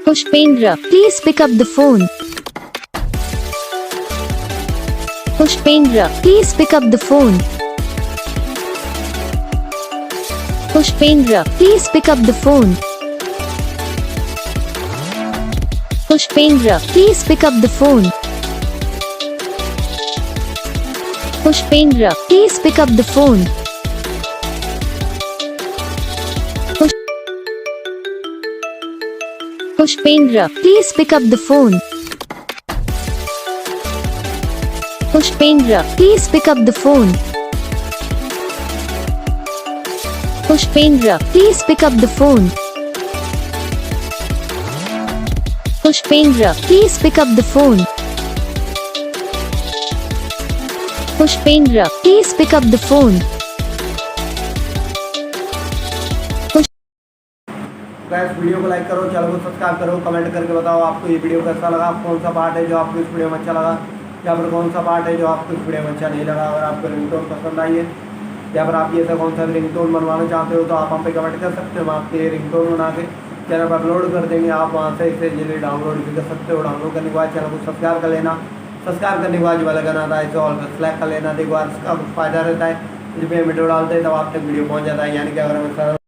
Pushpendra, please pick up the phone. Pushpendra, please pick up the phone. Pushpendra, please pick up the phone. Pushpendra, please pick up the phone. Pushpendra, please pick up the phone. Pushpendra, please pick up the phone. Pushpendra, please pick up the phone. Pushpendra, please pick up the phone. Pushpendra, please pick up the phone. Pushpendra, please pick up the phone. Guys video को like करो, channel को subscribe करो, comment करके बताओ आपको ये video कैसा लगा, कौन सा पार्ट है जो आपको इस वीडियो में अच्छा लगा, या फिर कौन सा पार्ट है जो आपको इस वीडियो में अच्छा नहीं लगा। अगर आपको रिंगटोन पसंद आई है या फिर आप ये ऐसा कौन सा भी रिंगटोन बनवाना चाहते हो तो आप हम पे कमेंट कर सकते हो। हम आपके रिंगटोन बना के चैनल पर अपलोड कर देंगे, आप वहाँ से इसे जल्दी डाउनलोड भी कर सकते हो। डाउनलोड करने के बाद चैनल को सब्सक्राइब कर लेना, सब्सक्राइब करने के बाद जो वाला गाना आता है इसे ऑल पर सेलेक्ट कर लेना। देखो इसका फ़ायदा रहता है जब हम वीडियो डालते हैं तब आप तक वीडियो पहुँच जाता है, यानी कि अगर हमें